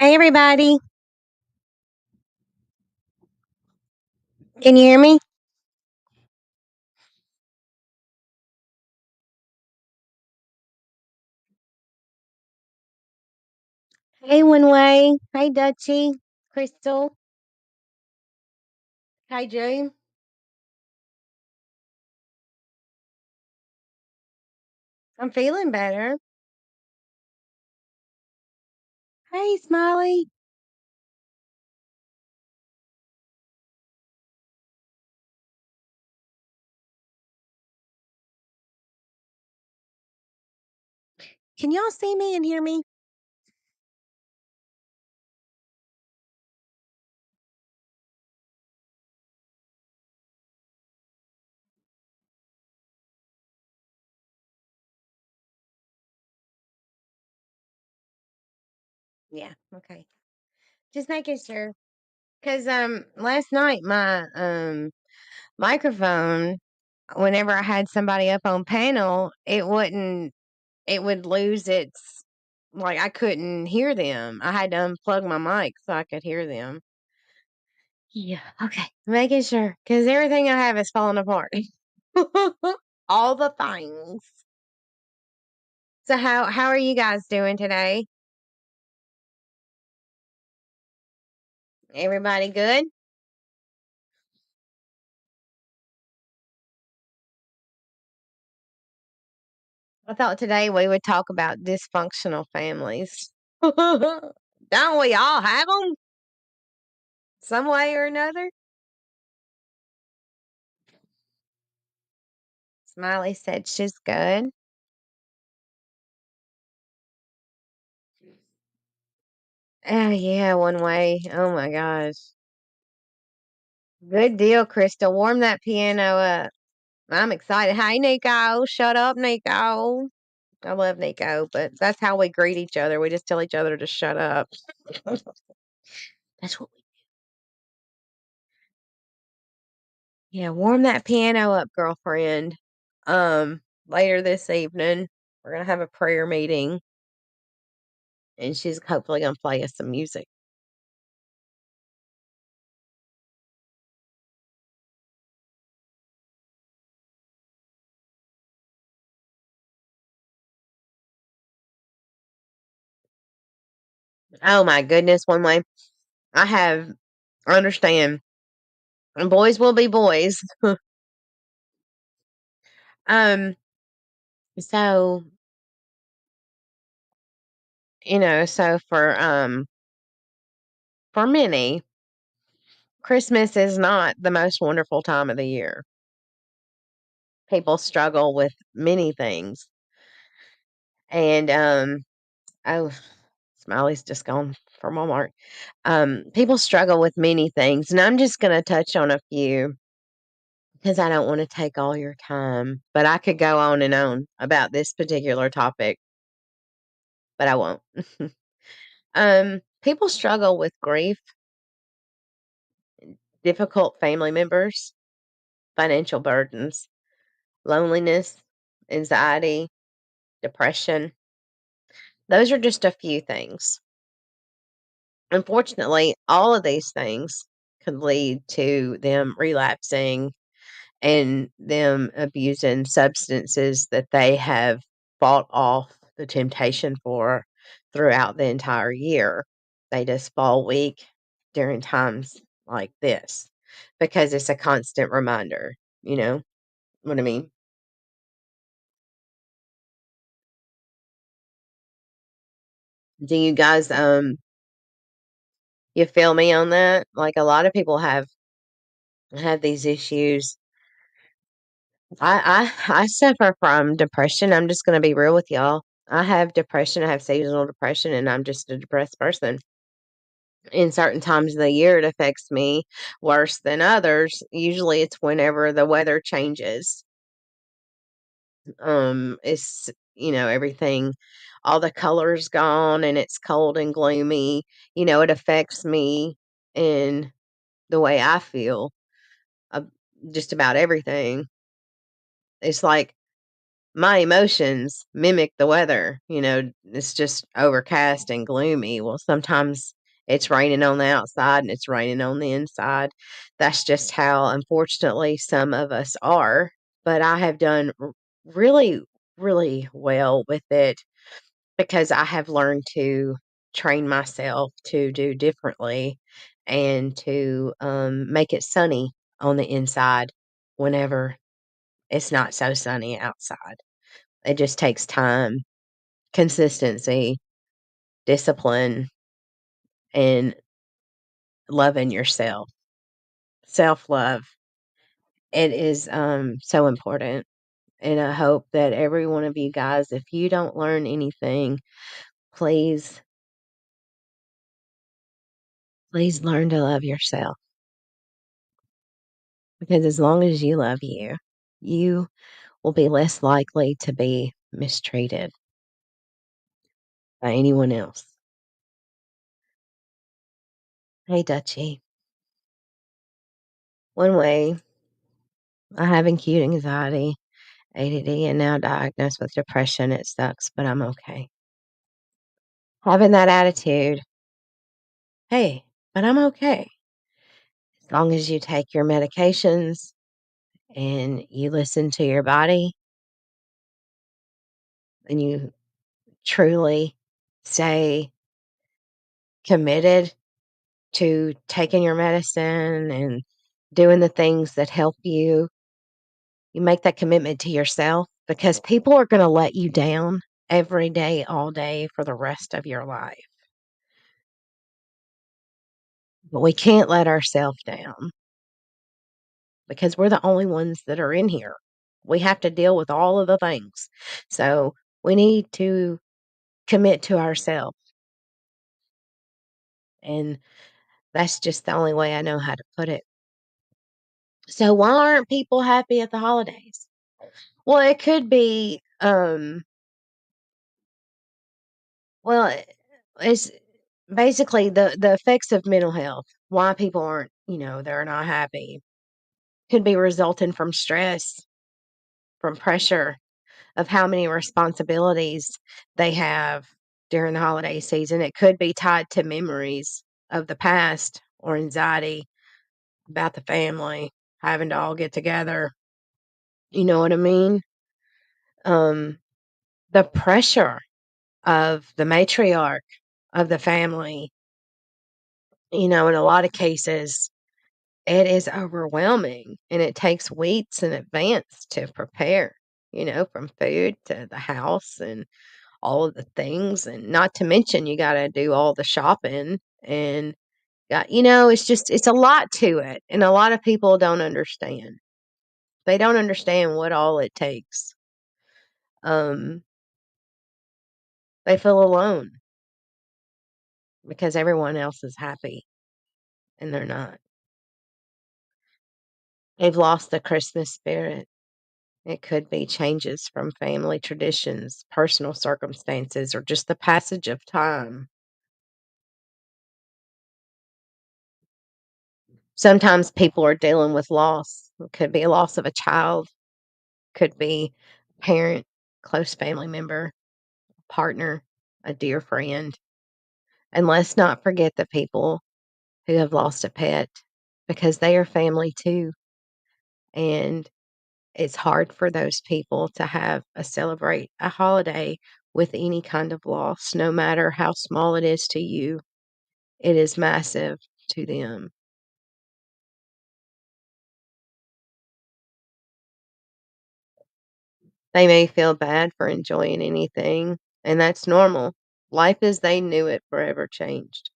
Hey everybody, can you hear me? Hey Winway, hey Dutchy, Crystal, hi June. I'm feeling better. Hey Smiley, can y'all see me and hear me? Yeah, okay. Just making sure. Cause last night my microphone, whenever I had somebody up on panel, it would lose its like I couldn't hear them. I had to unplug my mic so I could hear them. Yeah, okay. Making sure, because everything I have is falling apart. All the things. So how are you guys doing today? Everybody good? I thought today we would talk about dysfunctional families. Don't we all have them some way or another? Smiley said she's good. Oh yeah, one way. Oh my gosh. Good deal, Crystal. Warm that piano up. I'm excited. Hey Nico, shut up, Nico. I love Nico, but that's how we greet each other. We just tell each other to shut up. That's what we Yeah, warm that piano up, girlfriend. Later this evening, we're gonna have a prayer meeting and she's hopefully gonna play us some music. Oh my goodness, one way. I have understand. And boys will be boys. Um, so so for many, Christmas is not the most wonderful time of the year. People struggle with many things. And oh, Smiley's just gone from Walmart. People struggle with many things, and I'm just going to touch on a few because I don't want to take all your time. But I could go on and on about this particular topic, but I won't. People struggle with grief, difficult family members, financial burdens, loneliness, anxiety, depression. Those are just a few things. Unfortunately, all of these things could lead to them relapsing and them abusing substances that they have fought off the temptation for throughout the entire year. They just fall weak during times like this because it's a constant reminder, you know what I mean? Do you guys you feel me on that? Like a lot of people have these issues. I suffer from depression. I'm just gonna be real with y'all. I have depression. I have seasonal depression, and I'm just a depressed person. In certain times of the year, it affects me worse than others. Usually, it's whenever the weather changes. It's everything, all the colors gone, and it's cold and gloomy. It affects me in the way I feel. Uh, just about everything. It's like my emotions mimic the weather. It's just overcast and gloomy. Well, sometimes it's raining on the outside and it's raining on the inside. That's just how, unfortunately, some of us are. But I have done really, really well with it because I have learned to train myself to do differently and to make it sunny on the inside whenever it's not so sunny outside. It just takes time, consistency, discipline, and loving yourself. Self-love. It is, so important, and I hope that every one of you guys, if you don't learn anything, please, please learn to love yourself, because as long as you love you, you will be less likely to be mistreated by anyone else. Hey, Dutchie. One way I have acute anxiety, ADD, and now diagnosed with depression. It sucks, but I'm okay. Having that attitude, hey, but I'm okay. As long as you take your medications and you listen to your body and you truly stay committed to taking your medicine and doing the things that help you, you make that commitment to yourself because people are going to let you down every day, all day for the rest of your life. But we can't let ourselves down because we're the only ones that are in here. We have to deal with all of the things. So we need to commit to ourselves. And that's just the only way I know how to put it. So why aren't people happy at the holidays? Well, it could be well, it's basically the effects of mental health. Why people aren't, they're not happy. Could be resulting from stress, from pressure of how many responsibilities they have during the holiday season. It could be tied to memories of the past or anxiety about the family having to all get together. You know what I mean? Um, the pressure of the matriarch of the family, in a lot of cases, it is overwhelming and it takes weeks in advance to prepare, from food to the house and all of the things. And not to mention, you got to do all the shopping and it's a lot to it. And a lot of people don't understand. They don't understand what all it takes. Um, they feel alone because everyone else is happy and they're not. They've lost the Christmas spirit. It could be changes from family traditions, personal circumstances, or just the passage of time. Sometimes people are dealing with loss. It could be a loss of a child, could be a parent, close family member, partner, a dear friend. And let's not forget the people who have lost a pet because they are family too. And it's hard for those people to have celebrate a holiday with any kind of loss, no matter how small it is to you. It is massive to them. They may feel bad for enjoying anything, and that's normal. Life as they knew it forever changed.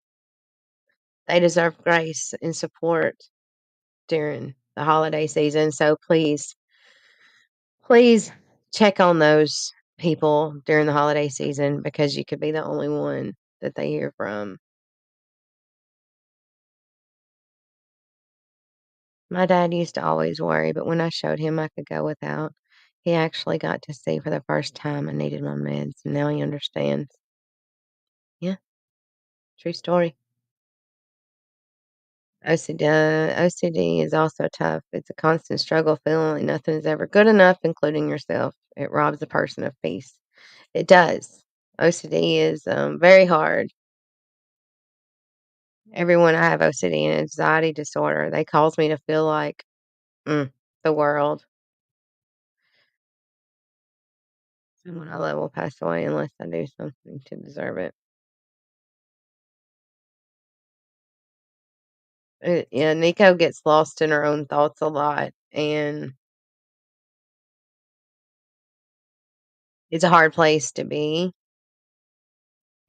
They deserve grace and support during the holiday season, so please, please check on those people during the holiday season because you could be the only one that they hear from. My dad used to always worry, but when I showed him I could go without, he actually got to see for the first time I needed my meds, and now he understands. Yeah, true story. OCD is also tough. It's a constant struggle feeling like nothing is ever good enough, including yourself. It robs a person of peace. It does. OCD is, very hard. Everyone I have OCD and anxiety disorder, they cause me to feel like, mm, the world. Someone I love will pass away unless I do something to deserve it. Yeah, Nico gets lost in her own thoughts a lot, and it's a hard place to be.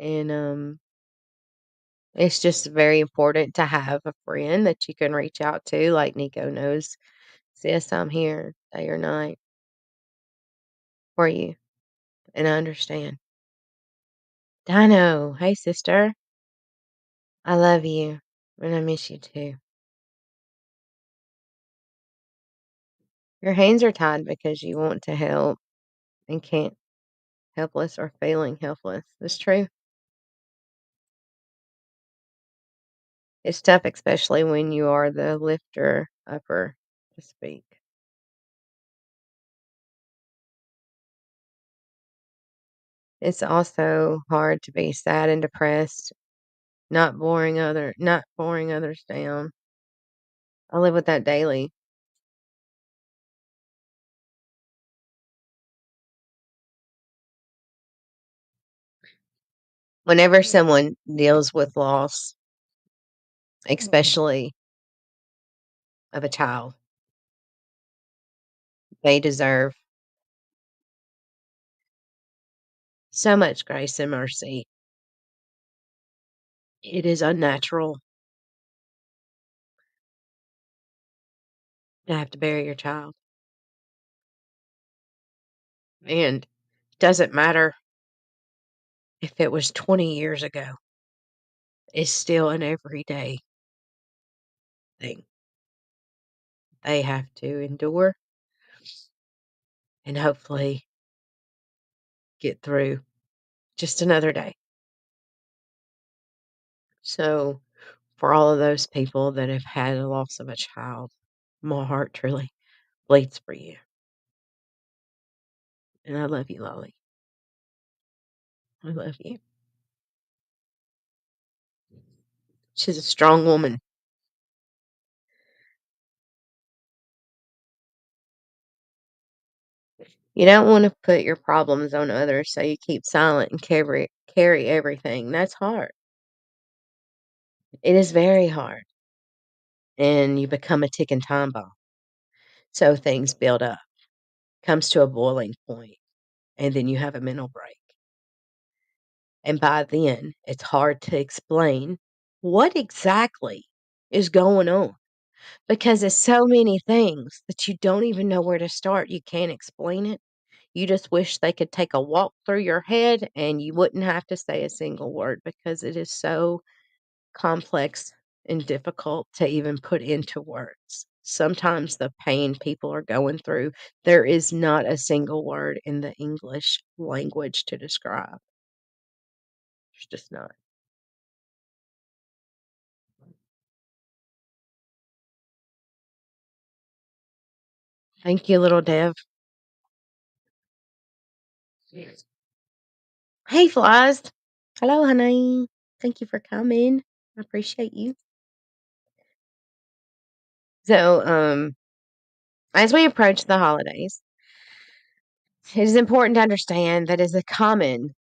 And it's just very important to have a friend that you can reach out to, like Nico knows, "Sis, I'm here day or night for you, and I understand." Dino, hey sister, I love you, and I miss you too. Your hands are tied because you want to help and can't, helpless or feeling helpless. That's true. It's tough, especially when you are the lifter upper to speak. It's also hard to be sad and depressed, not boring others down. I live with that daily. Whenever someone deals with loss, especially of a child, they deserve so much grace and mercy. It is unnatural to have to bury your child, and doesn't matter if it was 20 years ago. It's still an everyday thing they have to endure and hopefully get through just another day. So, for all of those people that have had a loss of a child, my heart truly bleeds for you. And I love you, Lolly. I love you. She's a strong woman. You don't want to put your problems on others, so you keep silent and carry everything. That's hard. It is very hard. And you become a ticking time bomb. So things build up, comes to a boiling point, and then you have a mental break. And by then, it's hard to explain what exactly is going on because there's so many things that you don't even know where to start. You can't explain it. You just wish they could take a walk through your head and you wouldn't have to say a single word because it is so complex and difficult to even put into words. Sometimes the pain people are going through, there is not a single word in the English language to describe. There's just not. Thank you, little Dev. Hey, Flies. Hello, honey. Thank you for coming. I appreciate you. So, as we approach the holidays, it is important to understand that it's a common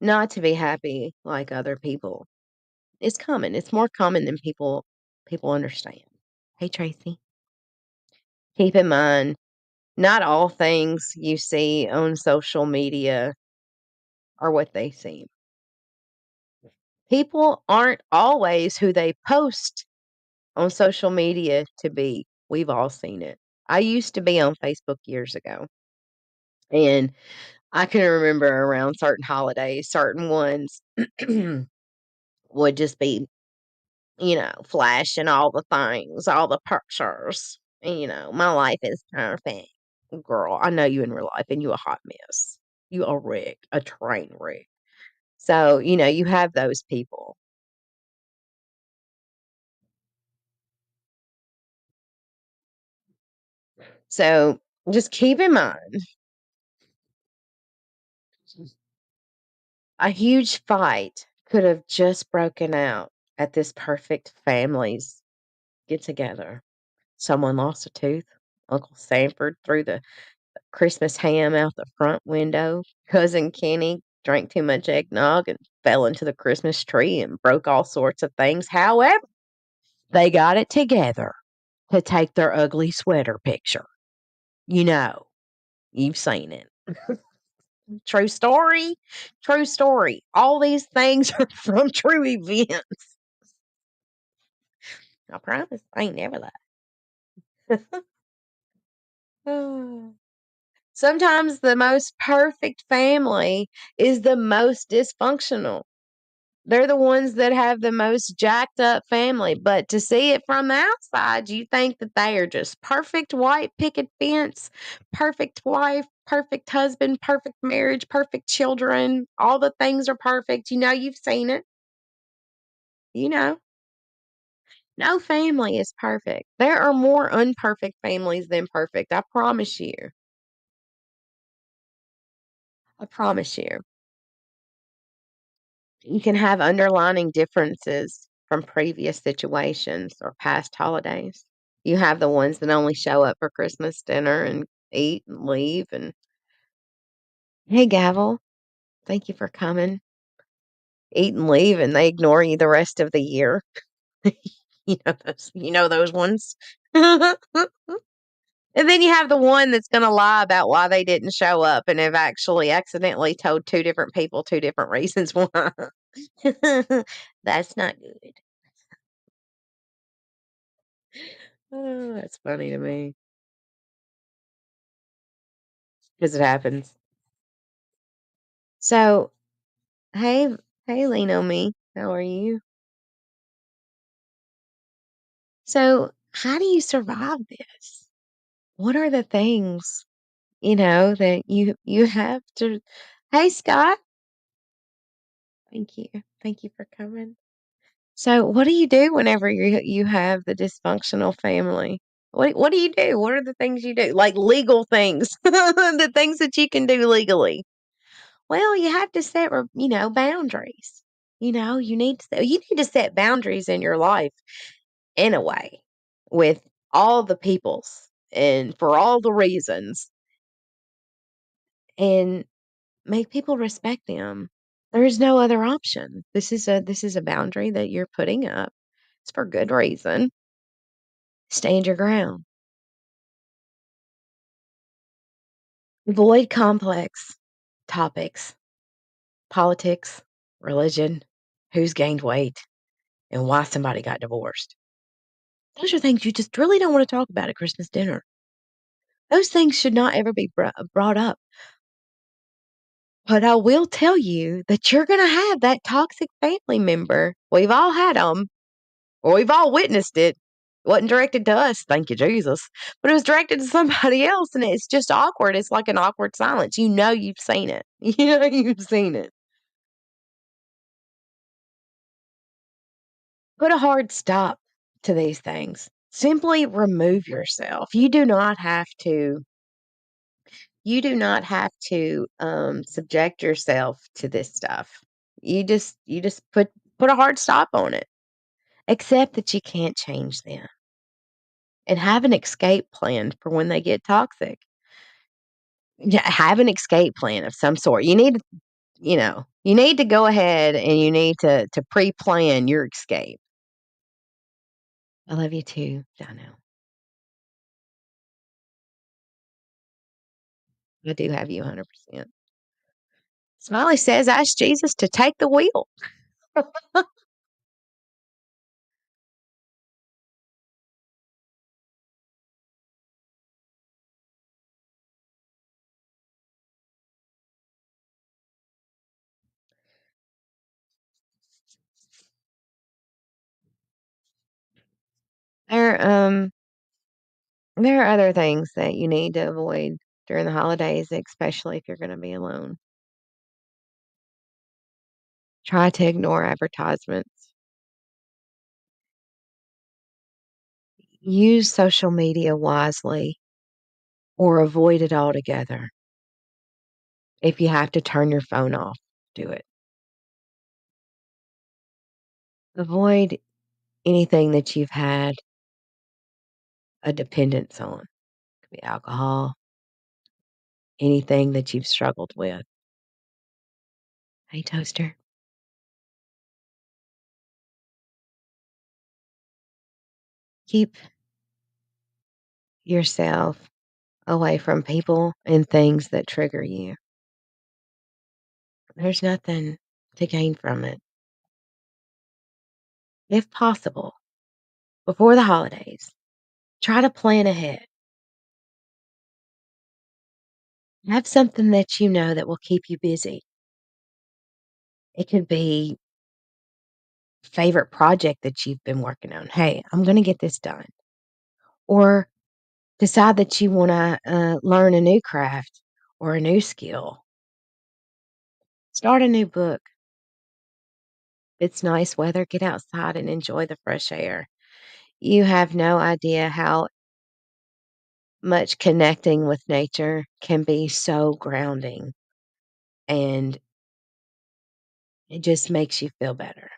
not to be happy like other people. It's common. It's more common than people understand. Hey, Tracy. Keep in mind, not all things you see on social media are what they seem. People aren't always who they post on social media to be. We've all seen it. I used to be on Facebook years ago, and I can remember around certain holidays, certain ones would just be, flashing all the things, all the pictures. And, my life is perfect. Girl, I know you in real life and you a hot mess. You a wreck, a train wreck. So, you have those people. So just keep in mind, a huge fight could have just broken out at this perfect family's get together. Someone lost a tooth. Uncle Sanford threw the Christmas ham out the front window. Cousin Kenny drank too much eggnog and fell into the Christmas tree and broke all sorts of things. However, they got it together to take their ugly sweater picture. You know, you've seen it. True story. True story. All these things are from true events. I promise I ain't never lied. Sometimes the most perfect family is the most dysfunctional. They're the ones that have the most jacked up family, but to see it from the outside, you think that they are just perfect white picket fence, perfect wife, perfect husband, perfect marriage, perfect children. All the things are perfect. You know, you've seen it. You know, no family is perfect. There are more unperfect families than perfect. I promise you. I promise you. You can have underlining differences from previous situations or past holidays. You have the ones that only show up for Christmas dinner and eat and leave and, "Hey, Gavel, thank you for coming." Eat and leave, and they ignore you the rest of the year. You know those ones? And then you have the one that's gonna lie about why they didn't show up and have actually accidentally told 2 different people 2 different reasons why. That's not good. Oh, that's funny to me because it happens. So, hey hey, lean on me. How are you? So, how do you survive this? What are the things, that you have to Hey, Scott. Thank you. Thank you for coming. So, what do you do whenever you have the dysfunctional family? What do you do? What are the things you do? Like legal things, the things that you can do legally. Well, you have to set, boundaries. You need to set boundaries in your life in a way with all the peoples and for all the reasons and make people respect them. There is no other option. This is a boundary that you're putting up. It's for good reason. Stand your ground. Avoid complex topics, politics, religion, who's gained weight, and why somebody got divorced. Those are things you just really don't want to talk about at Christmas dinner. Those things should not ever be brought up. But I will tell you that you're going to have that toxic family member. We've all had them, or we've all witnessed it. It wasn't directed to us, thank you, Jesus. But it was directed to somebody else, and it's just awkward. It's like an awkward silence. You know you've seen it. You know you've seen it. Put a hard stop to these things. Simply remove yourself. You do not have to subject yourself to this stuff. You just put a hard stop on it. Accept that you can't change them and have an escape plan for when they get toxic. Yeah, have an escape plan of some sort. You need to go ahead and you need to pre-plan your escape. I love you too, Dino. I do have you 100%. Smiley says, "Ask Jesus to take the wheel." There, there are other things that you need to avoid during the holidays, especially if you're gonna be alone. Try to ignore advertisements. Use social media wisely. or avoid it altogether. If you have to turn your phone off, do it. Avoid anything that you've had a dependence on. It could be alcohol, anything that you've struggled with. Hey, toaster. Keep yourself away from people and things that trigger you. There's nothing to gain from it. If possible, before the holidays, try to plan ahead. Have something that you know that will keep you busy. It could be favorite project that you've been working on. Hey, I'm going to get this done. Or decide that you want to learn a new craft or a new skill. Start a new book. It's nice weather. Get outside and enjoy the fresh air. You have no idea how much connecting with nature can be so grounding, and it just makes you feel better.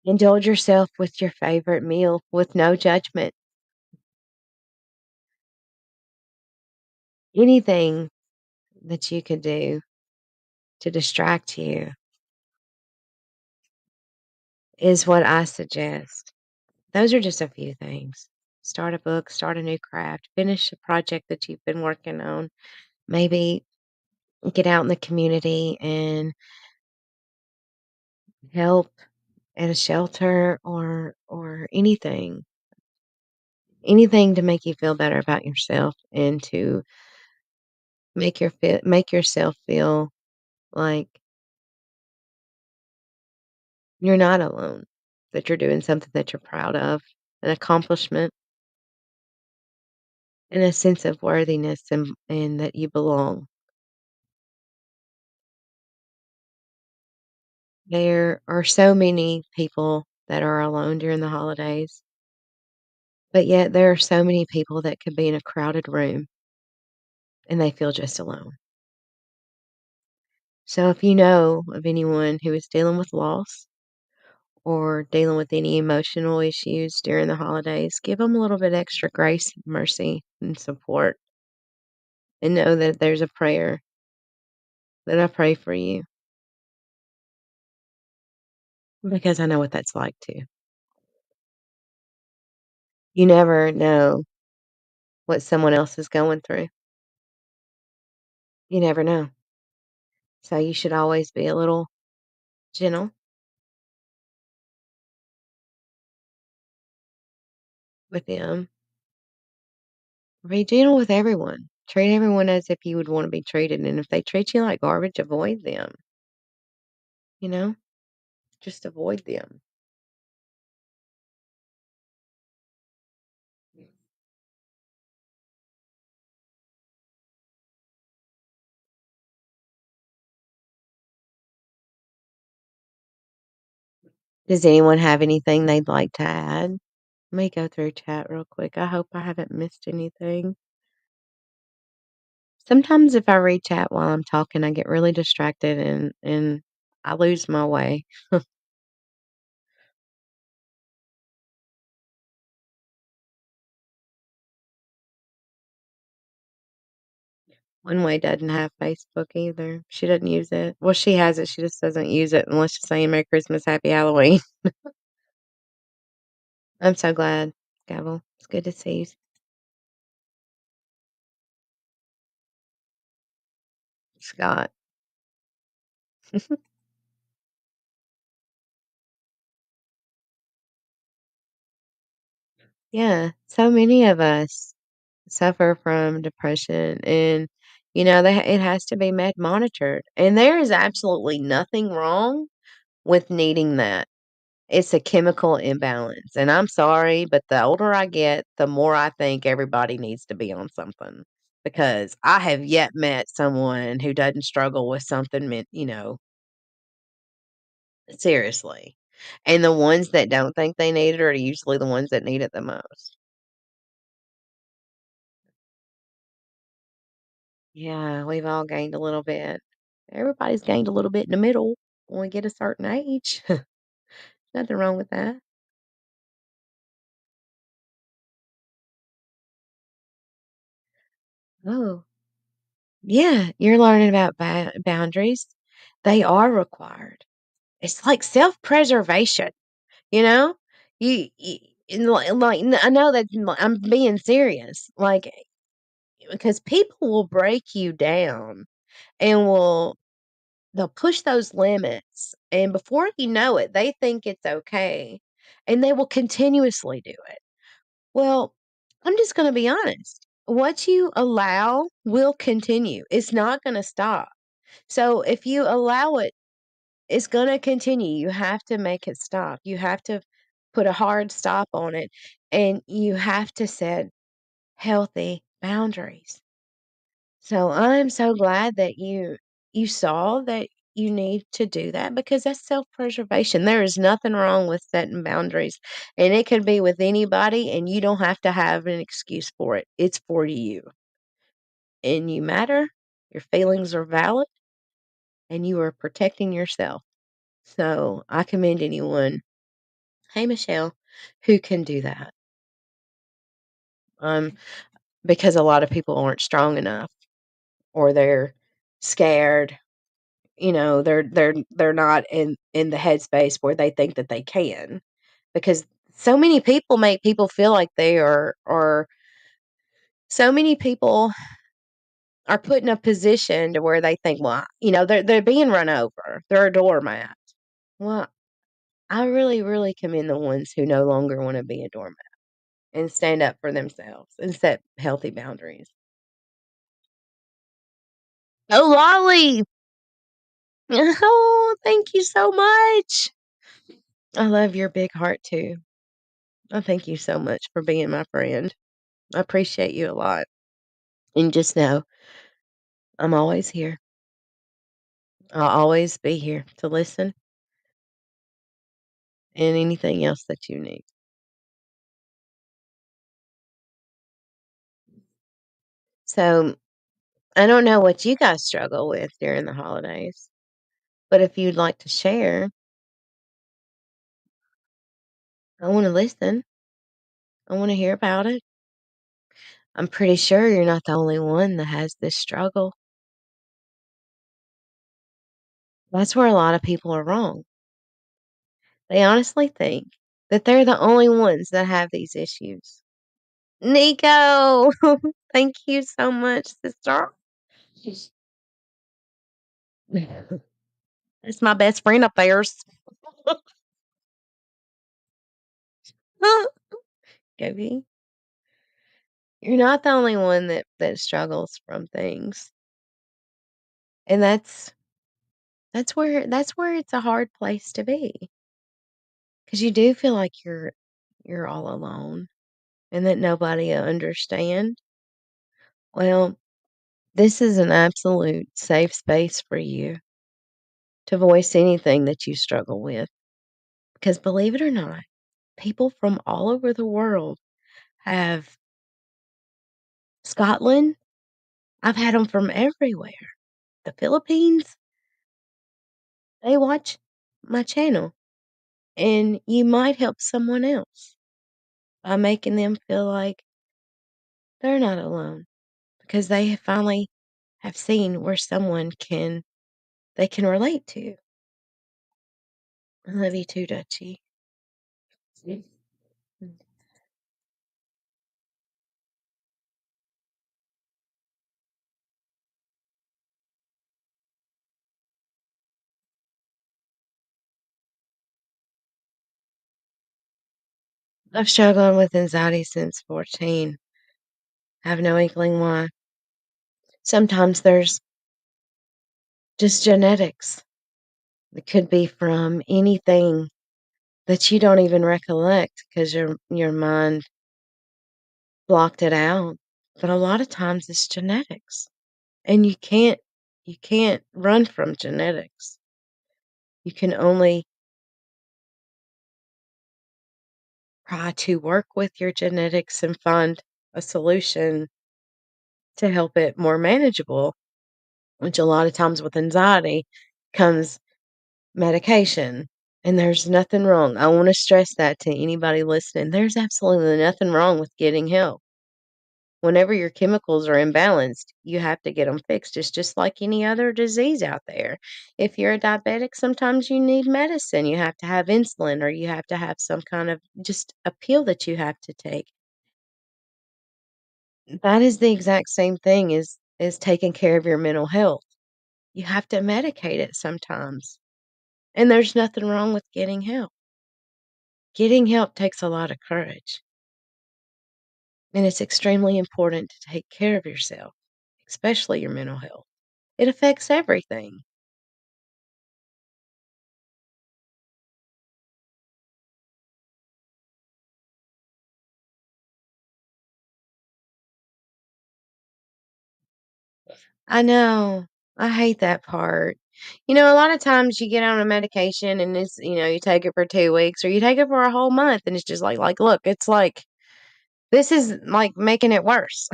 Indulge yourself with your favorite meal with no judgment. Anything that you could do to distract you is what I suggest. Those are just a few things. Start a book, start a new craft, finish a project that you've been working on. Maybe get out in the community and help at a shelter or anything. Anything to make you feel better about yourself and to make yourself feel like you're not alone, that you're doing something that you're proud of, an accomplishment, and a sense of worthiness and that you belong. There are so many people that are alone during the holidays, but yet there are so many people that could be in a crowded room and they feel just alone. So if you know of anyone who is dealing with loss or dealing with any emotional issues during the holidays, give them a little bit extra grace, mercy, and support, and know that there's a prayer that I pray for you because I know what that's like too. You never know what someone else is going through. You never know. So you should always be a little gentle with them. Be gentle with everyone. Treat everyone as if you would want to be treated. And if they treat you like garbage, avoid them. You know, just avoid them. Does anyone have anything they'd like to add? Let me go through chat real quick. I hope I haven't missed anything. Sometimes if I read chat while I'm talking, I get really distracted and I lose my way. One way doesn't have Facebook either. She doesn't use it. Well, she has it. She just doesn't use it unless she's saying Merry Christmas, Happy Halloween. I'm so glad, Gavel. It's good to see you, Scott. Yeah, so many of us suffer from depression, and it has to be monitored. And there is absolutely nothing wrong with needing that. It's a chemical imbalance, and I'm sorry, but the older I get, the more I think everybody needs to be on something, because I have yet met someone who doesn't struggle with something seriously. And the ones that don't think they need it are usually the ones that need it the most. Yeah, we've all gained a little bit. Everybody's gained a little bit in the middle when we get a certain age. Nothing wrong with that. Oh, yeah, you're learning about boundaries. They are required. It's like self-preservation, you know? You and I know that I'm being serious, like, because people will break you down and they'll push those limits, and before you know it, they think it's okay, and they will continuously do it. Well, I'm just gonna be honest. What you allow will continue. It's not gonna stop. So if you allow it, it's gonna continue. You have to make it stop. You have to put a hard stop on it, and you have to set healthy boundaries. So I'm so glad that you saw that you need to do that because that's self-preservation. There is nothing wrong with setting boundaries, and it could be with anybody, and you don't have to have an excuse for it. It's for you, and you matter. Your feelings are valid, and you are protecting yourself. So I commend anyone, hey Michelle, who can do that. Um, because a lot of people aren't strong enough, or they're scared. They're not in the headspace where they think that they can, because so many people make people feel like they are or so many people are put in a position to where they think, "Well, they're being run over. They're a doormat." Well, I really, really commend the ones who no longer wanna be a doormat and stand up for themselves and set healthy boundaries. Oh, Lolly! Oh, thank you so much. I love your big heart too. Oh, thank you so much for being my friend. I appreciate you a lot. And just know I'm always here. I'll always be here to listen and anything else that you need. So I don't know what you guys struggle with during the holidays, but if you'd like to share, I want to listen. I want to hear about it. I'm pretty sure you're not the only one that has this struggle. That's where a lot of people are wrong. They honestly think that they're the only ones that have these issues. Nico, thank you so much, sister. It's my best friend up there's. Gabby, you're not the only one that struggles from things, and that's where it's a hard place to be, because you do feel like you're all alone and that nobody will understand. Well, this is an absolute safe space for you to voice anything that you struggle with, because believe it or not, people from all over the world have Scotland, I've had them from everywhere. The Philippines, they watch my channel, and you might help someone else by making them feel like they're not alone because they have finally have seen where someone they can relate to. I love you too, Dutchie. Mm. I've struggled with anxiety since 14. I have no inkling why. Sometimes there's just genetics. It could be from anything that you don't even recollect because your mind blocked it out. But a lot of times it's genetics. And you can't run from genetics. You can only try to work with your genetics and find a solution to help it more manageable, which a lot of times with anxiety comes medication. And there's nothing wrong. I want to stress that to anybody listening. There's absolutely nothing wrong with getting help. Whenever your chemicals are imbalanced, you have to get them fixed. It's just like any other disease out there. If you're a diabetic, sometimes you need medicine. You have to have insulin or you have to have some kind of just a pill that you have to take. That is the exact same thing as taking care of your mental health. You have to medicate it sometimes, and there's nothing wrong with getting help. Getting help takes a lot of courage, and it's extremely important to take care of yourself, especially your mental health. It affects everything. I know. I hate that part. A lot of times you get on a medication and you take it for 2 weeks or you take it for a whole month and it's just like, look, it's like this is like making it worse.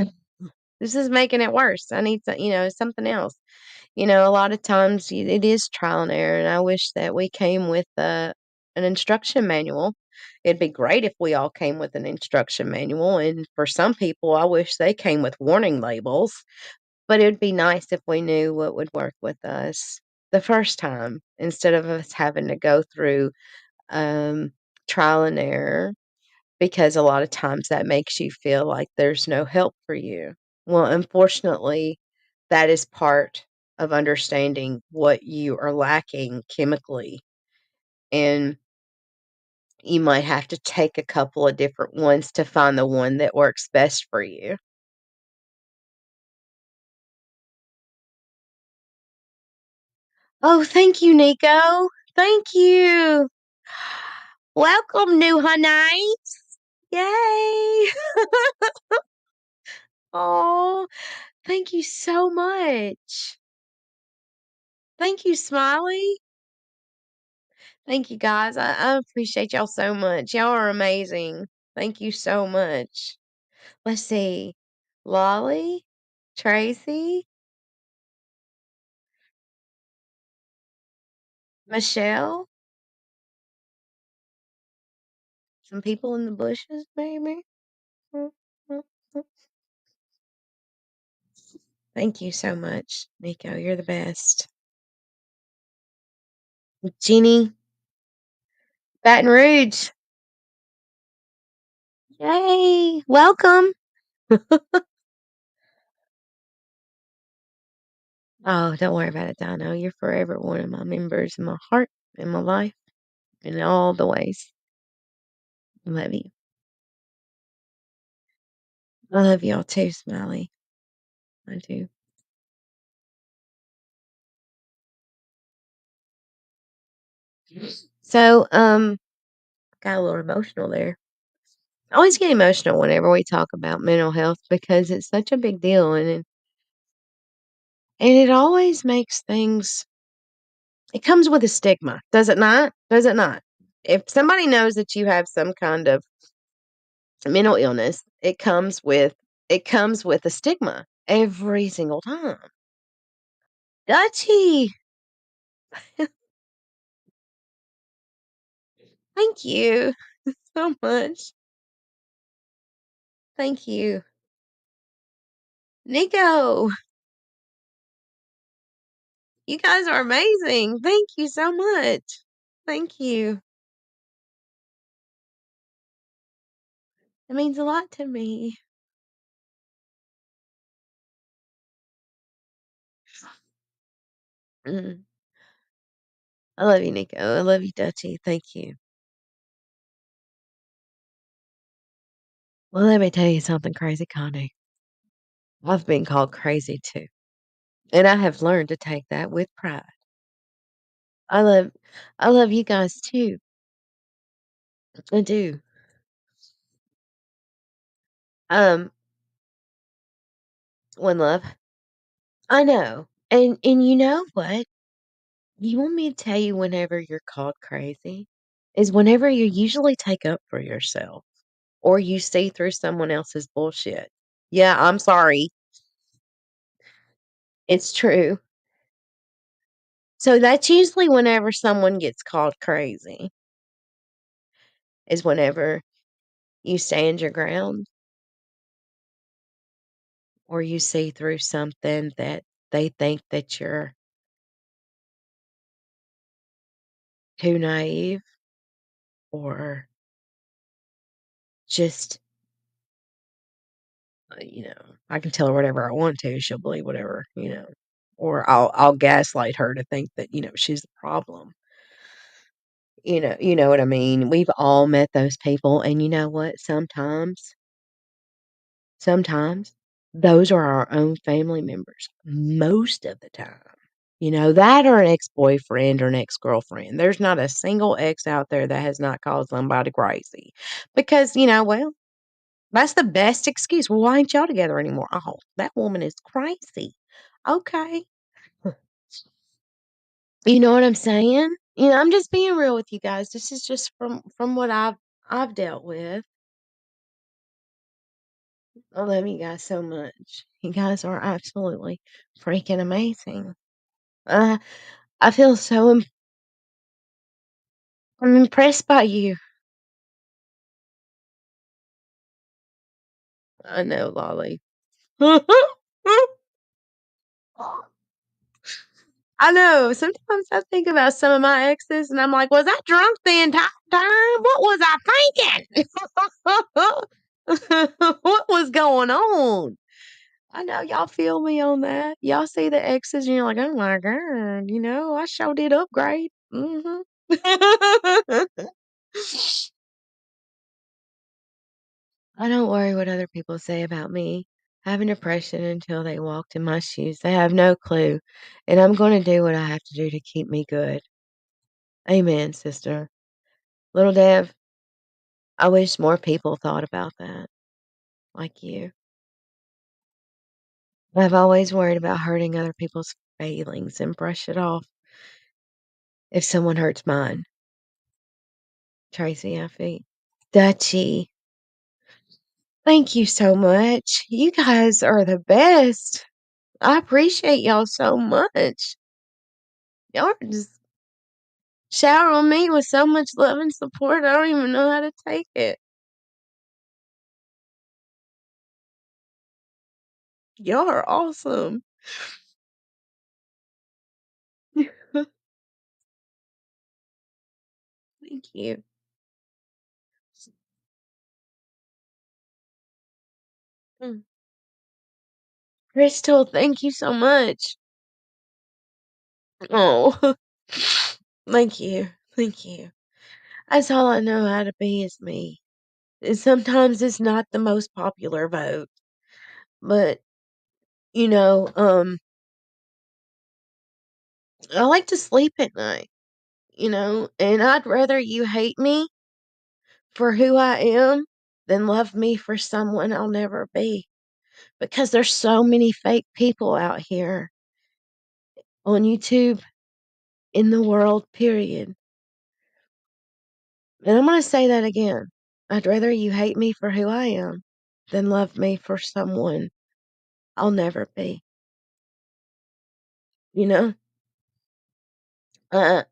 This is making it worse. I need something else. A lot of times it is trial and error, and I wish that we came with an instruction manual. It'd be great if we all came with an instruction manual, and for some people, I wish they came with warning labels. But it'd be nice if we knew what would work with us the first time instead of us having to go through um, trial and error because a lot of times that makes you feel like there's no help for you. Well, unfortunately, that is part of understanding what you are lacking chemically, and you might have to take a couple of different ones to find the one that works best for you. Oh, thank you, Nico. Thank you. Welcome, new honey. Yay. Oh, thank you so much. Thank you, Smiley. Thank you, guys. I appreciate y'all so much. Y'all are amazing. Thank you so much. Let's see. Lolly, Tracy, Michelle, some people in the bushes, maybe. Mm, mm, mm. Thank you so much, Nico. You're the best. Jeannie, Baton Rouge. Yay. Welcome. Oh, don't worry about it, Dino. You're forever one of my members in my heart, in my life, in all the ways. I love you. I love y'all too, Smiley. I do. So, got a little emotional there. I always get emotional whenever we talk about mental health because it's such a big deal and it always makes things it comes with a stigma, does it not? Does it not? If somebody knows that you have some kind of mental illness, it comes with a stigma every single time. Dutchy, thank you so much. Thank you. Nico, you guys are amazing. Thank you so much. Thank you. It means a lot to me. Mm. I love you, Nico. I love you, Dutchy. Thank you. Well, let me tell you something crazy, Connie. I've been called crazy too. And I have learned to take that with pride. I love I love you guys too. I do. Um, one love. I know. And you know what? You want me to tell you whenever you're called crazy? Is whenever you usually take up for yourself or you see through someone else's bullshit. Yeah, I'm sorry. It's true. So that's usually whenever someone gets called crazy, is whenever you stand your ground or you see through something that they think that you're too naive or just, I can tell her whatever I want to, she'll believe whatever, or I'll gaslight her to think that, she's the problem. You know what I mean? We've all met those people, and you know what? Sometimes those are our own family members most of the time. That or an ex-boyfriend or an ex-girlfriend. There's not a single ex out there that has not called somebody crazy because, well, that's the best excuse. "Well, why ain't y'all together anymore?" "Oh, that woman is crazy." Okay. You know what I'm saying? I'm just being real with you guys. This is just from what I've dealt with. I love you guys so much. You guys are absolutely freaking amazing. Uh, I feel I'm impressed by you. I know, Lolly. I know. Sometimes I think about some of my exes and I'm like, was I drunk the entire time? What was I thinking? What was going on? I know y'all feel me on that. Y'all see the exes and you're like, oh my God, I sure did upgrade. I don't worry what other people say about me. I have a depression until they walked in my shoes. They have no clue. And I'm going to do what I have to do to keep me good. Amen, sister. Little Dev, I wish more people thought about that, like you. I've always worried about hurting other people's feelings and brush it off if someone hurts mine. Tracy Effie. Dutchy. Thank you so much. You guys are the best. I appreciate y'all so much. Y'all are just shower on me with so much love and support. I don't even know how to take it. Y'all are awesome. Thank you. Mm. Crystal, thank you so much. Oh, thank you. Thank you. That's all I know how to be is me. And sometimes it's not the most popular vote, but you know, um, I like to sleep at night, and I'd rather you hate me for who I am than love me for someone I'll never be. Because there's so many fake people out here on YouTube, in the world, period. And I'm going to say that again. I'd rather you hate me for who I am than love me for someone I'll never be. You know, uh,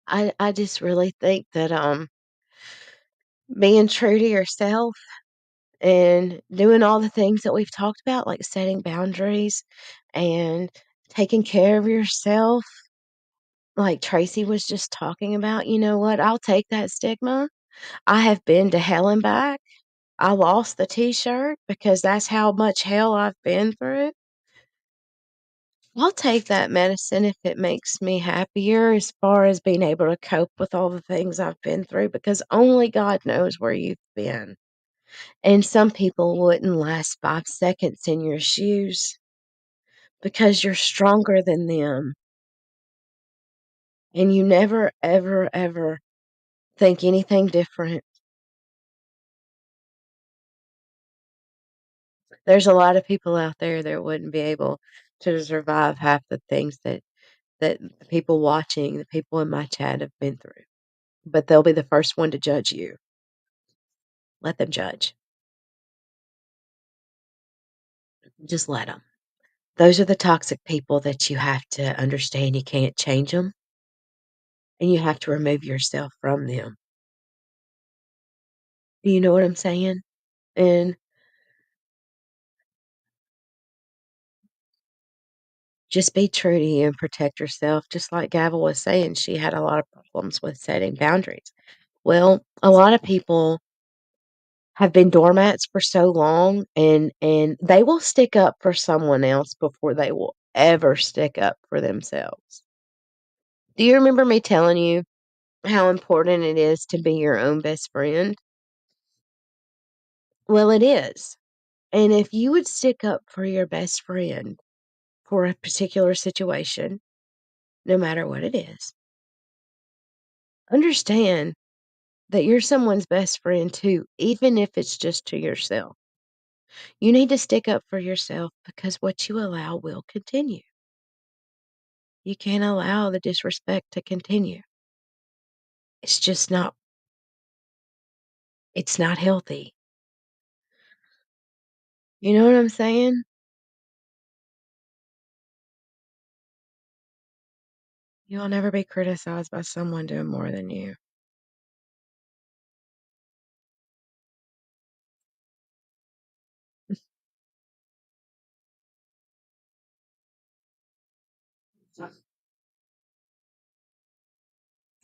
I just really think that being true to yourself and doing all the things that we've talked about, like setting boundaries and taking care of yourself, like Tracy was just talking about, you know what? I'll take that stigma. I have been to hell and back. I lost the t-shirt because that's how much hell I've been through. I'll take that medicine if it makes me happier as far as being able to cope with all the things I've been through because only God knows where you've been. And some people wouldn't last 5 seconds in your shoes because you're stronger than them. And you never, ever, ever think anything different. There's a lot of people out there that wouldn't be able to survive half the things that the people watching, the people in my chat have been through. But they'll be the first one to judge you. Let them judge. Just let them. Those are the toxic people that you have to understand you can't change them, and you have to remove yourself from them. Do you know what I'm saying? And just be true to you and protect yourself. Just like Gavel was saying, she had a lot of problems with setting boundaries. Well, a lot of people have been doormats for so long and they will stick up for someone else before they will ever stick up for themselves. Do you remember me telling you how important it is to be your own best friend? Well, it is. And if you would stick up for your best friend for a particular situation, no matter what it is, understand that you're someone's best friend too, even if it's just to yourself. You need to stick up for yourself because what you allow will continue. You can't allow the disrespect to continue. It's just not it's not healthy. You know what I'm saying? You'll never be criticized by someone doing more than you.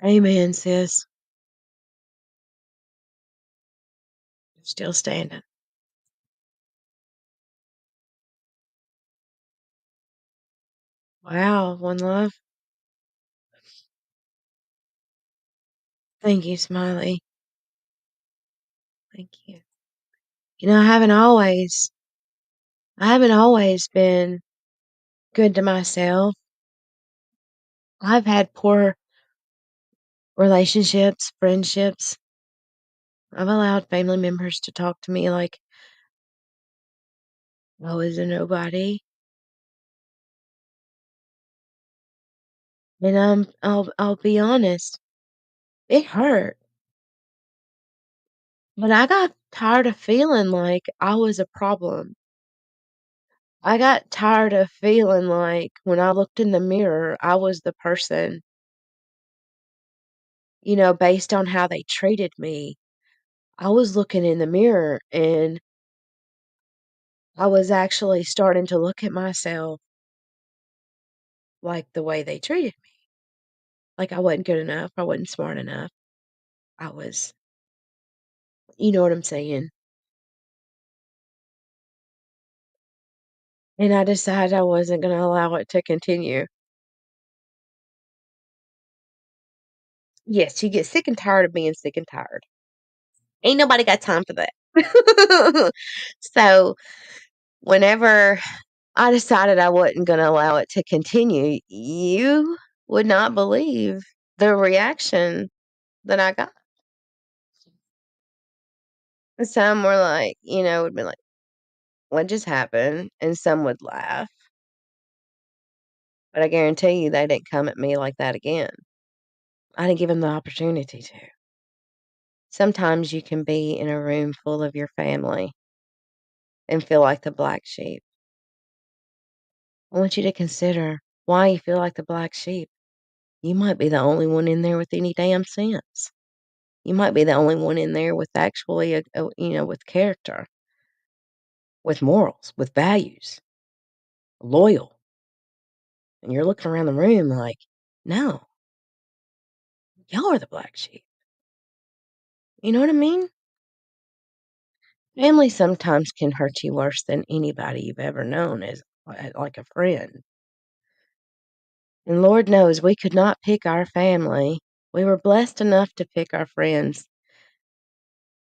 Amen, sis. Still standing. Wow, one love. Thank you, Smiley. Thank you. You know, I haven't always been good to myself. I've had poor relationships, friendships. I've allowed family members to talk to me like I was a nobody. And I'll be honest, it hurt. But I got tired of feeling like I was a problem. I got tired of feeling like when I looked in the mirror, I was the person, based on how they treated me. I was looking in the mirror and I was actually starting to look at myself like the way they treated me. Like I wasn't good enough. I wasn't smart enough. I was, you know what I'm saying? And I decided I wasn't going to allow it to continue. Yes, you get sick and tired of being sick and tired. Ain't nobody got time for that. So, whenever I decided I wasn't gonna allow it to continue, you would not believe the reaction that I got. Some were like, would be like, "What just happened?" And some would laugh, but I guarantee you they didn't come at me like that again. I didn't give them the opportunity to. Sometimes you can be in a room full of your family and feel like the black sheep. I want you to consider why you feel like the black sheep. You might be the only one in there with any damn sense. You might be the only one in there with actually, with character, with morals, with values, loyal. And you're looking around the room like, no, y'all are the black sheep. You know what I mean? Family sometimes can hurt you worse than anybody you've ever known as like a friend. And Lord knows we could not pick our family. We were blessed enough to pick our friends,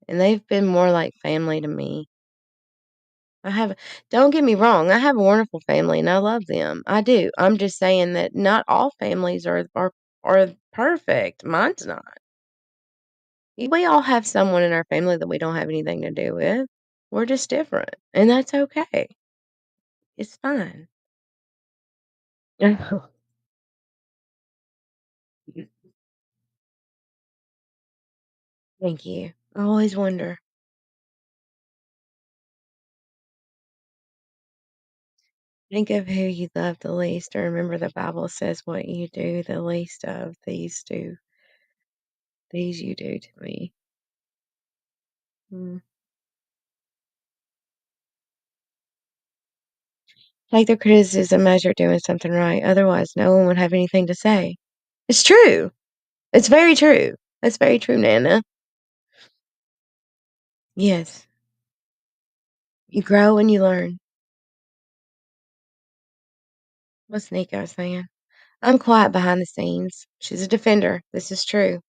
and they've been more like family to me. I have don't get me wrong, I have a wonderful family and I love them. I do. I'm just saying that not all families are perfect. Mine's not. We all have someone in our family that we don't have anything to do with. We're just different, and that's okay. It's fine. Thank you. I always wonder. Think of who you love the least, or remember the Bible says what you do the least of these you do to me. Mm. Take the criticism as you're doing something right, otherwise no one would have anything to say. It's true. It's very true. That's very true, Nana. Yes. You grow and you learn. What's Nico saying? I'm quiet behind the scenes. She's a defender. This is true.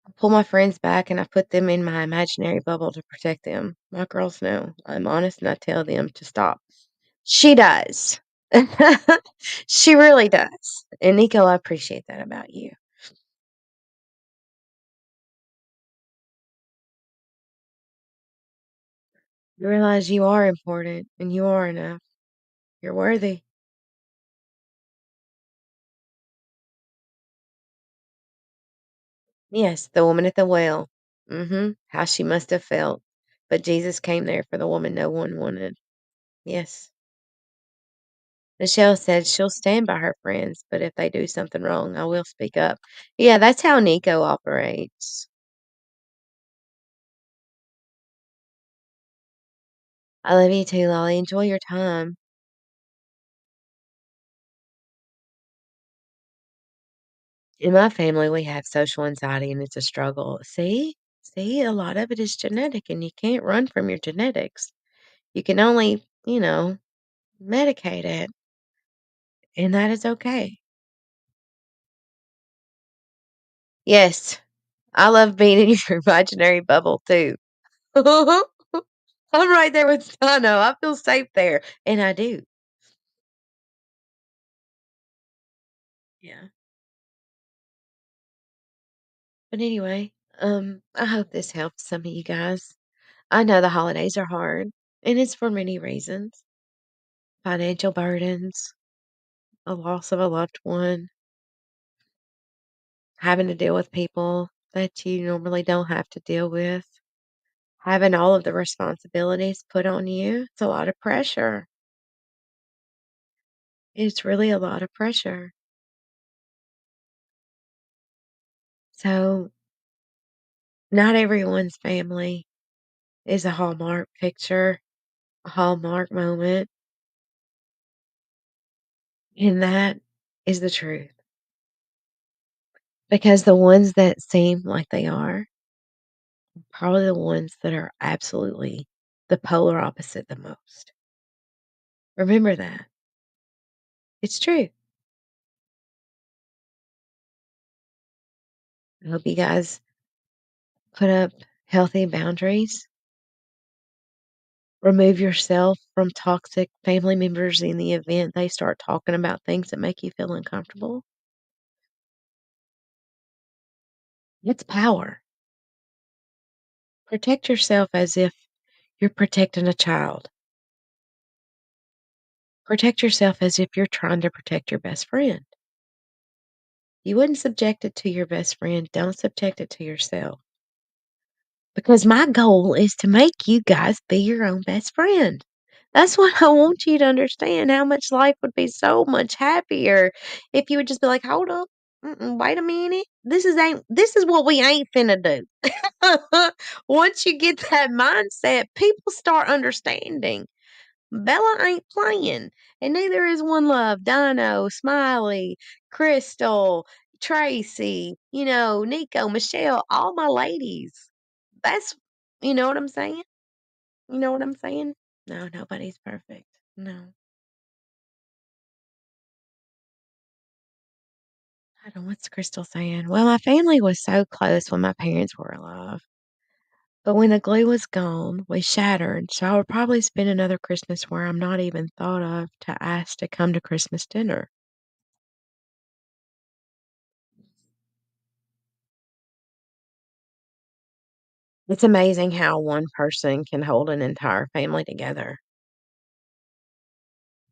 I pull my friends back and I put them in my imaginary bubble to protect them. My girls know. I'm honest and I tell them to stop. She does. She really does. And Nico, I appreciate that about you. You realize you are important and you are enough. You're worthy. Yes, the woman at the well. How she must have felt. But Jesus came there for the woman no one wanted. Yes. Michelle said she'll stand by her friends, but if they do something wrong, I will speak up. Yeah, that's how Nico operates. I love you too, Lolly. Enjoy your time. In my family, we have social anxiety and it's a struggle. See, a lot of it is genetic and you can't run from your genetics. You can only, medicate it, and that is okay. Yes, I love being in your imaginary bubble too. I'm right there with Sano. I feel safe there, and I do. Yeah. But anyway, I hope this helps some of you guys. I know the holidays are hard, and it's for many reasons. Financial burdens, a loss of a loved one, having to deal with people that you normally don't have to deal with, having all of the responsibilities put on you. It's a lot of pressure. It's really a lot of pressure. So, not everyone's family is a Hallmark picture, a Hallmark moment, and that is the truth. Because the ones that seem like they are probably the ones that are absolutely the polar opposite the most. Remember that. It's true. I hope you guys put up healthy boundaries. Remove yourself from toxic family members in the event they start talking about things that make you feel uncomfortable. It's power. Protect yourself as if you're protecting a child. Protect yourself as if you're trying to protect your best friend. You wouldn't subject it to your best friend, don't subject it to yourself. Because my goal is to make you guys be your own best friend. That's what I want you to understand, how much life would be so much happier if you would just be like, "Hold up, wait a minute, this is what we ain't finna do." Once you get that mindset, people start understanding. Bella ain't playing, and neither is One Love, Dino, Smiley, Crystal, Tracy, Nico, Michelle, all my ladies. That's you know what I'm saying? You know what I'm saying? No, nobody's perfect. No. I don't know what's Crystal saying. Well, my family was so close when my parents were alive. But when the glue was gone, we shattered, so I would probably spend another Christmas where I'm not even thought of to ask to come to Christmas dinner. It's amazing how one person can hold an entire family together.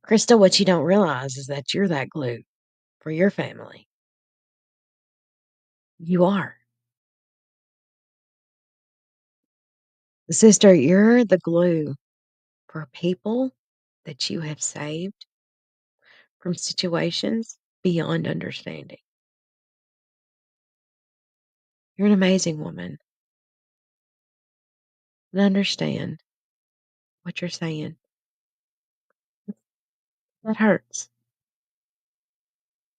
Krista, what you don't realize is that you're that glue for your family. You are. Sister, you're the glue for people that you have saved. from situations beyond understanding. You're an amazing woman, and understand what you're saying. That hurts.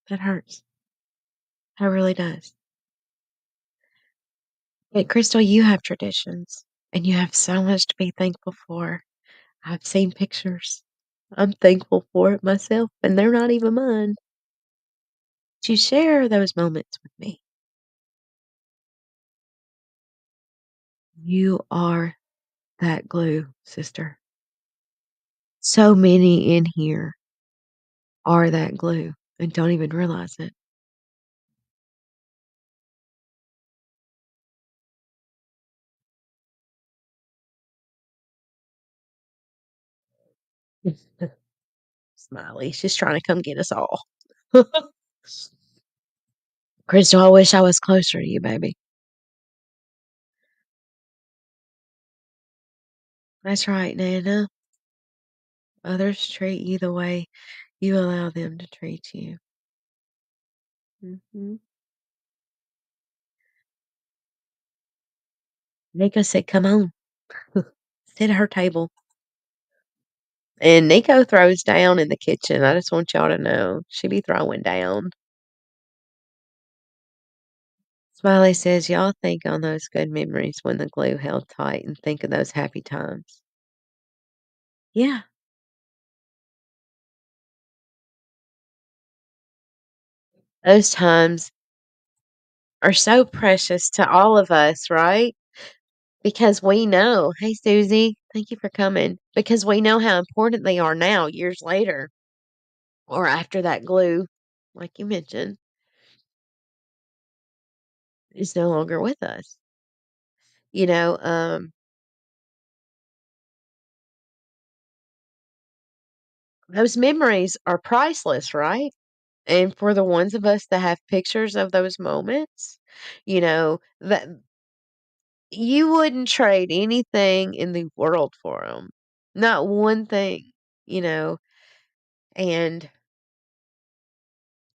That hurts. That really does. But Crystal, you have traditions, and you have so much to be thankful for. I've seen pictures. I'm thankful for it myself, and they're not even mine. To share those moments with me. You are that glue, sister. So many in here are that glue and don't even realize it. Smiley, she's trying to come get us all. Crystal, I wish I was closer to you, baby. That's right, Nana. Others treat you the way you allow them to treat you. Mhm. Nico said, "Come on, sit at her table." And Nico throws down in the kitchen. I just want y'all to know she be throwing down. Smiley says, "Y'all think on those good memories when the glue held tight and think of those happy times." Yeah, those times are so precious to all of us, right? Because we know, hey, Susie, thank you for coming. Because we know how important they are now, years later, or after that glue, like you mentioned, is no longer with us. You know, those memories are priceless, right? And for the ones of us that have pictures of those moments, that you wouldn't trade anything in the world for them. Not one thing, you know, and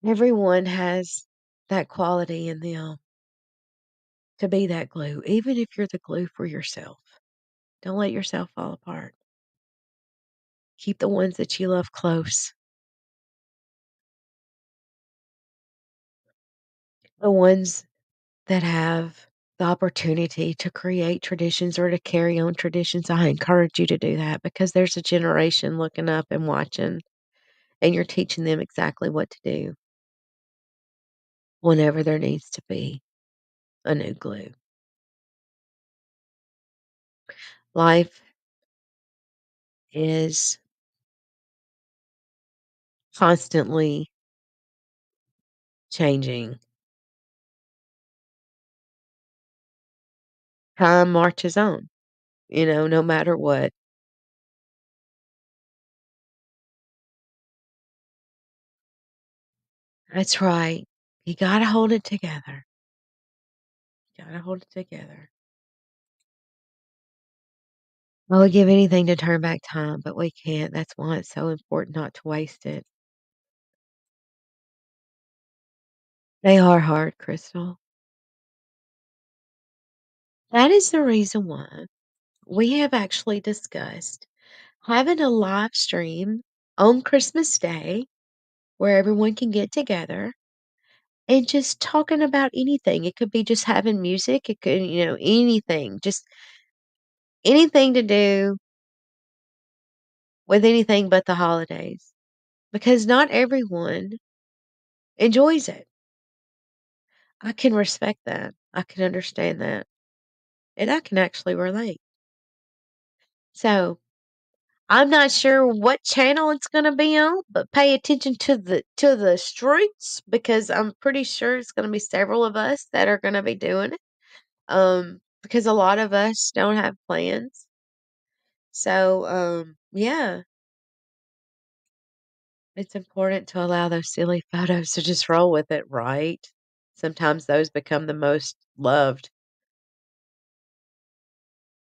everyone has that quality in them to be that glue, even if you're the glue for yourself. Don't let yourself fall apart. Keep the ones that you love close, the ones that have the opportunity to create traditions or to carry on traditions. I encourage you to do that because there's a generation looking up and watching, and you're teaching them exactly what to do whenever there needs to be a new glue. Life is constantly changing. Time marches on, no matter what. That's right. You gotta hold it together. You gotta hold it together. I would give anything to turn back time, but we can't. That's why it's so important not to waste it. They are hard, Crystal. That is the reason why we have actually discussed having a live stream on Christmas Day where everyone can get together and just talking about anything. It could be just having music, it could, anything, just anything to do with anything but the holidays because not everyone enjoys it. I can respect that. I can understand that. And I can actually relate. So, I'm not sure what channel it's gonna be on, but pay attention to the streets because I'm pretty sure it's gonna be several of us that are gonna be doing it. Because a lot of us don't have plans. So, yeah, it's important to allow those silly photos to just roll with it, right? Sometimes those become the most loved.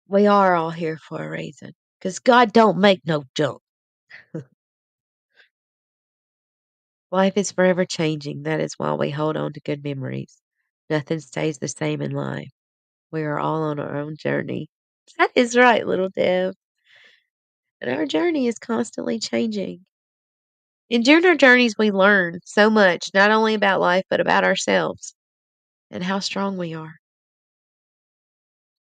We are all here for a reason, cause God don't make no junk. Life is forever changing. That is why we hold on to good memories. Nothing stays the same in life. We are all on our own journey. That is right, little Deb. And our journey is constantly changing. And during our journeys, we learn so much, not only about life, but about ourselves and how strong we are.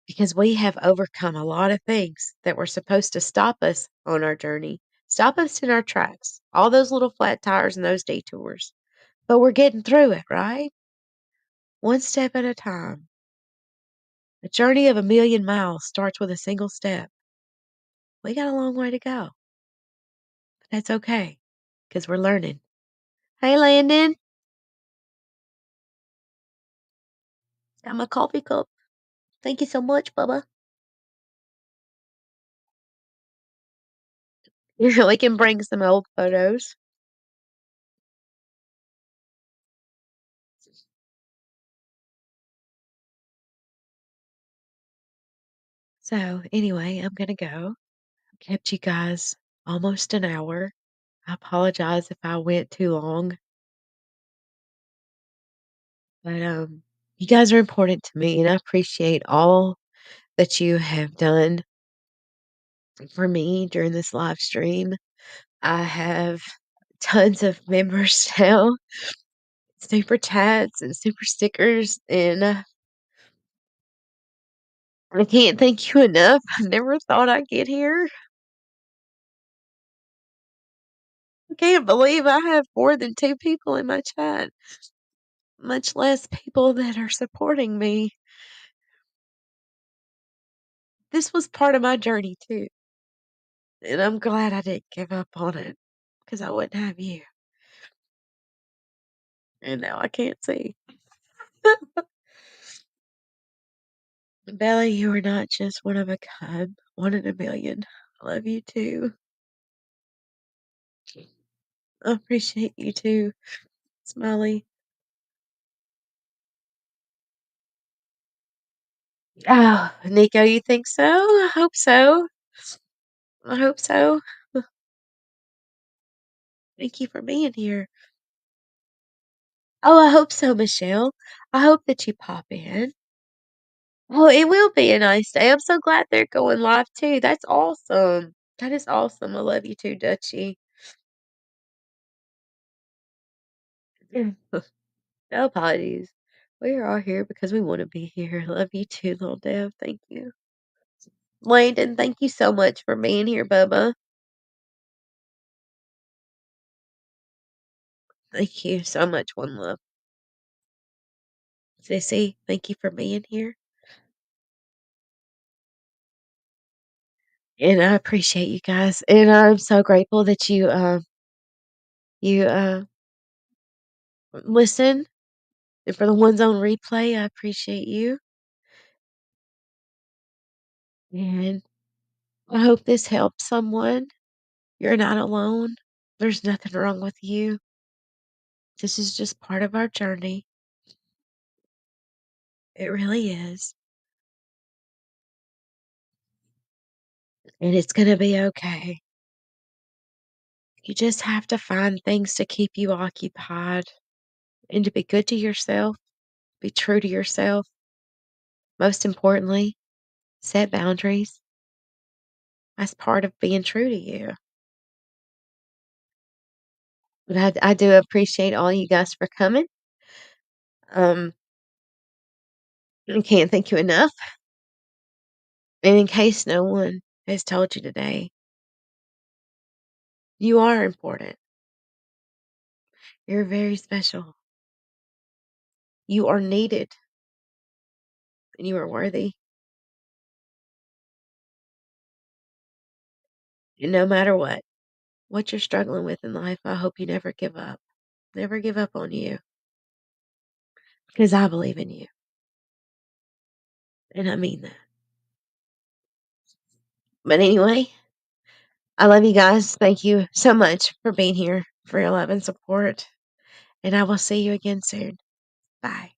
Because we have overcome a lot of things that were supposed to stop us on our journey, stop us in our tracks, all those little flat tires and those detours. But we're getting through it, right? One step at a time. A journey of a million miles starts with a single step. We got a long way to go, but that's okay because we're learning. Hey, Landon, got my coffee cup. Thank you so much, Bubba. We can bring some old photos. So, anyway, I'm going to go. Kept you guys almost an hour. I apologize if I went too long, but you guys are important to me, and I appreciate all that you have done for me during this live stream. I have tons of members now, super chats and super stickers, and I can't thank you enough. I never thought I'd get here. I can't believe I have more than 2 people in my chat, much less people that are supporting me. This was part of my journey too, and I'm glad I didn't give up on it because I wouldn't have you. And now I can't see. Bella, you are not just one of a kind, one in a million. I love you too. I appreciate you too, Smiley. Oh, Nico, you think so? I hope so. I hope so. Thank you for being here. Oh, I hope so, Michelle. I hope that you pop in. Well, it will be a nice day. I'm so glad they're going live too. That's awesome. That is awesome. I love you too, Dutchie. No apologies. We are all here because we want to be here. Love you too, little Dev. Thank you. Landon, thank you so much for being here, Bubba. Thank you so much, One Love. Sissy, thank you for being here. And I appreciate you guys. And I'm so grateful that you listen. And for the ones on replay, I appreciate you. And I hope this helps someone. You're not alone. There's nothing wrong with you. This is just part of our journey. It really is. And it's going to be okay. You just have to find things to keep you occupied and to be good to yourself, be true to yourself. Most importantly, set boundaries. That's part of being true to you. But I do appreciate all you guys for coming. Um, I can't thank you enough. And in case no one has told you today, you are important. You're very special. You are needed and you are worthy. And no matter what you're struggling with in life, I hope you never give up. Never give up on you because I believe in you. And I mean that. But anyway, I love you guys. Thank you so much for being here, for your love and support. And I will see you again soon. Bye.